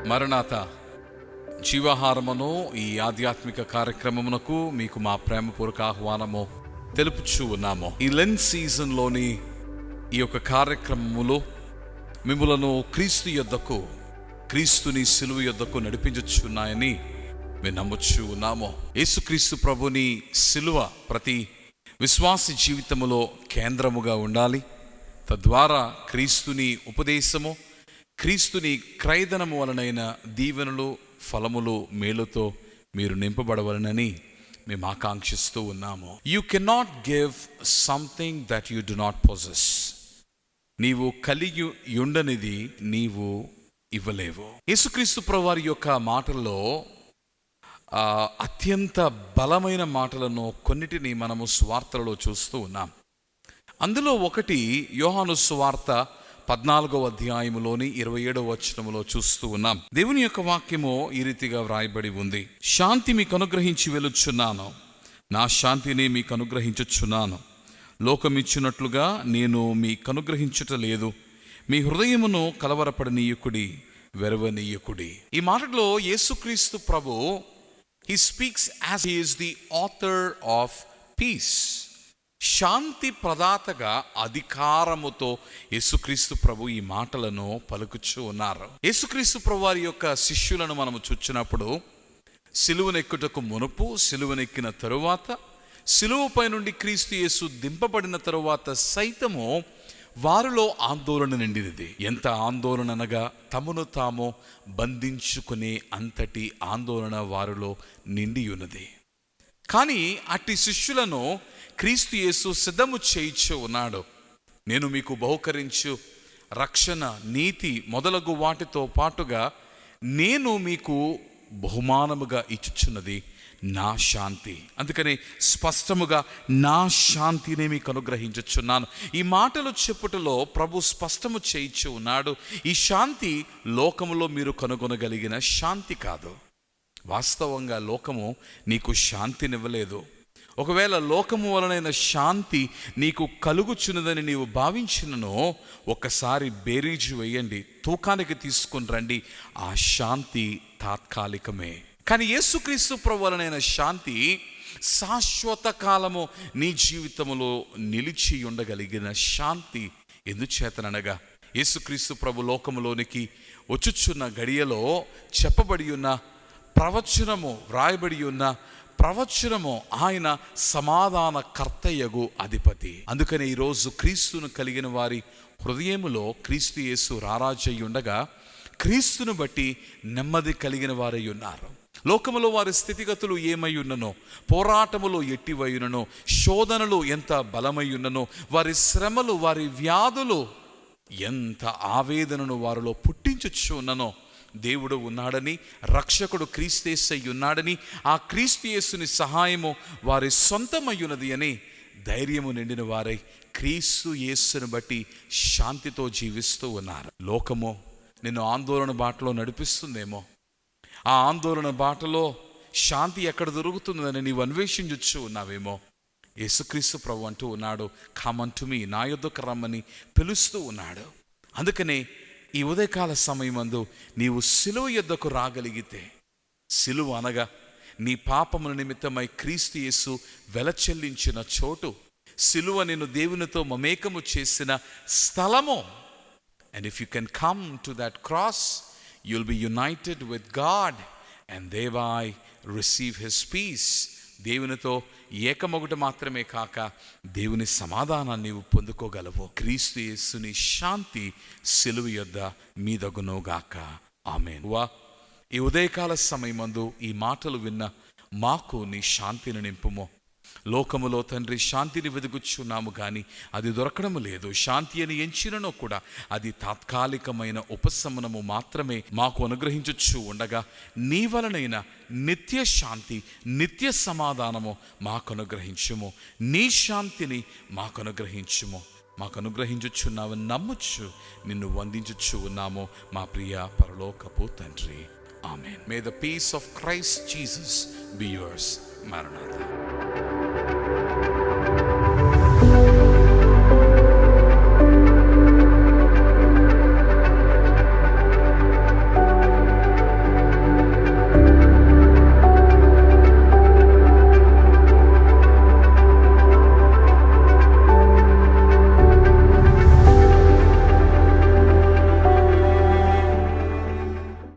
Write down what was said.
మరణాత జీవాహారమును ఈ ఆధ్యాత్మిక కార్యక్రమమునకు మీకు మా ప్రేమపూర్వక ఆహ్వానము తెలుపుచూ ఉన్నాము. ఈ లెంట్ సీజన్లోని ఈ యొక్క కార్యక్రమములో మిమ్ములను క్రీస్తు యొద్దకు, క్రీస్తుని సిలువ యొద్దకు నడిపించుచున్నాయని మేము నమ్ముచూ ఉన్నాము. యేసుక్రీస్తు ప్రభుని సిలువ ప్రతి విశ్వాసి జీవితములో కేంద్రముగా ఉండాలి. తద్వారా క్రీస్తుని ఉపదేశము, క్రీస్తుని క్రయధనము వలనైన దీవెనలు, ఫలములు, మేలుతో మీరు నింపబడవలనని మేము ఆకాంక్షిస్తూ ఉన్నాము. You cannot give something that you do not possess. నీవు కలిగి ఉండనిది నీవు ఇవ్వలేవు. యేసుక్రీస్తు ప్రభువారి యొక్క మాటల్లో అత్యంత బలమైన మాటలను కొన్నిటిని మనము సువార్తలలో చూస్తూ ఉన్నాం. అందులో ఒకటి యోహాను సువార్త 14వ అధ్యాయములోని 27వ వచనములో చూస్తూ ఉన్నాం. దేవుని యొక్క వాక్యము ఈ రీతిగా వ్రాయబడి ఉంది. శాంతి మీకు అనుగ్రహించి వెలుచున్నాను, నా శాంతిని మీకు అనుగ్రహించుచున్నాను. లోకమిచ్చున్నట్లుగా నేను మీకు అనుగ్రహించుట లేదు. మీ హృదయమును కలవరపడనీయకుడి, వెరవనీయకుడి. ఈ మాటలో యేసుక్రీస్తు ప్రభు he speaks as he is the author of peace. శాంతి ప్రదాతగా అధికారముతో యేసుక్రీస్తు ప్రభు ఈ మాటలను పలుకుచూ ఉన్నారు. యేసుక్రీస్తు ప్రభు వారి యొక్క శిష్యులను మనము చూచినప్పుడు సిలువనెక్కుటకు మునుపు, సిలువనెక్కిన తరువాత, సిలువపై నుండి క్రీస్తు యేసు దింపబడిన తరువాత సైతము వారిలో ఆందోళన నిండినది. ఎంత ఆందోళన అనగా తమను తాము బంధించుకునే అంతటి ఆందోళన వారిలో నిండి ఉన్నది. కానీ అట్టి శిష్యులను క్రీస్తు యేసు సిద్ధము చేయించు ఉన్నాడు. నేను మీకు బహుకరించు రక్షణ, నీతి మొదలగు వాటితో పాటుగా నేను మీకు బహుమానముగా ఇచ్చుచున్నది నా శాంతి. అందుకని స్పష్టముగా నా శాంతిని మీకు అనుగ్రహించుచున్నాను. ఈ మాటలు చెప్పుటలో ప్రభు స్పష్టము చేయించు ఉన్నాడు. ఈ శాంతి లోకములో మీరు కనుగొనగలిగిన శాంతి కాదు. వాస్తవంగా లోకము నీకు శాంతినివ్వలేదు. ఒకవేళ లోకము వలనైన శాంతి నీకు కలుగుచున్నదని నీవు భావించినను ఒక్కసారి బేరీజు వేయండి, తూకానికి తీసుకుని రండి. ఆ శాంతి తాత్కాలికమే. కానీ యేసుక్రీస్తు ప్రభు వలనైన శాంతి శాశ్వత కాలము నీ జీవితంలో నిలిచి ఉండగలిగిన శాంతి. ఎందుచేతనగా యేసుక్రీస్తు ప్రభు లోకములోనికి వచ్చుచున్న గడియలో చెప్పబడి ఉన్న ప్రవచనము, వ్రాయబడి ఉన్న ప్రవచనము, ఆయన సమాధాన కర్తయ్యగు అధిపతి. అందుకని ఈరోజు క్రీస్తును కలిగిన వారి హృదయములో క్రీస్తు యేసు రారాజై ఉండగా క్రీస్తును బట్టి నెమ్మది కలిగిన వారై ఉన్నారు. లోకములో వారి స్థితిగతులు ఏమై ఉన్ననో, పోరాటములు ఎట్టివై ఉన్ననో, శోధనలు ఎంత బలమై ఉన్ననో, వారి శ్రమలు, వారి వ్యాధులు ఎంత ఆవేదనను వారిలో పుట్టించుచు ఉన్ననో, దేవుడు ఉన్నాడని, రక్షకుడు క్రీస్తు ఉన్నాడని, ఆ క్రీస్తు యేసుని సహాయము వారి సొంతమయ్యున్నది అని ధైర్యము నిండిన వారై క్రీస్తు యేసుని బట్టి శాంతితో జీవిస్తూ ఉన్నారు. లోకము నిన్ను ఆందోళన బాటలో నడిపిస్తుందేమో, ఆ ఆందోళన బాటలో శాంతి ఎక్కడ దొరుకుతుందని నీవు అన్వేషించు ఉన్నావేమో. యేసుక్రీస్తు ప్రభు అంటూ ఉన్నాడు, కమ్ అంటు మీ, నా యొద్దకు రమ్మని పిలుస్తూ ఉన్నాడు. అందుకనే ఈ ఉదయకాల సమయమందు నీవు సిలువ యొద్దకు రాగలిగితే, సిలువ అనగా నీ పాపముల నిమిత్తమై క్రీస్తు యేసు వెలచెల్లించిన చోటు, సిలువ నిన్ను దేవునితో మమేకము చేసిన స్థలము. And if you can come to that cross, you'll be united with God and thereby receive his peace. దేవునితో ఏకమొకటి మాత్రమే కాక దేవుని సమాధానాన్ని నీవు పొందుకోగలవు. క్రీస్తు యేసుని శాంతి సిలువ యొద్ద మీదగునుగాక. ఆమేన్. ఈ ఉదయకాల సమయమందు ఈ మాటలు విన్న మాకు నీ శాంతిని నింపుము. లోకములో తండ్రి శాంతిని వెదుగుచున్నాము కానీ అది దొరకడము లేదు. శాంతి అని ఎంచినను కూడా అది తాత్కాలికమైన ఉపశమనము మాత్రమే మాకు అనుగ్రహించుచు ఉండగా, నీ వలనైన నిత్య శాంతి, నిత్య సమాధానము మాకు అనుగ్రహించుము. నీ శాంతిని మాకు అనుగ్రహించుము. మాకు అనుగ్రహించుచున్నావు నమ్ముచు నిన్ను వందించుచు ఉన్నాము మా ప్రియ పరలోకపు తండ్రి. ఆమేన్. May the peace of Christ Jesus be yours. Maranatha.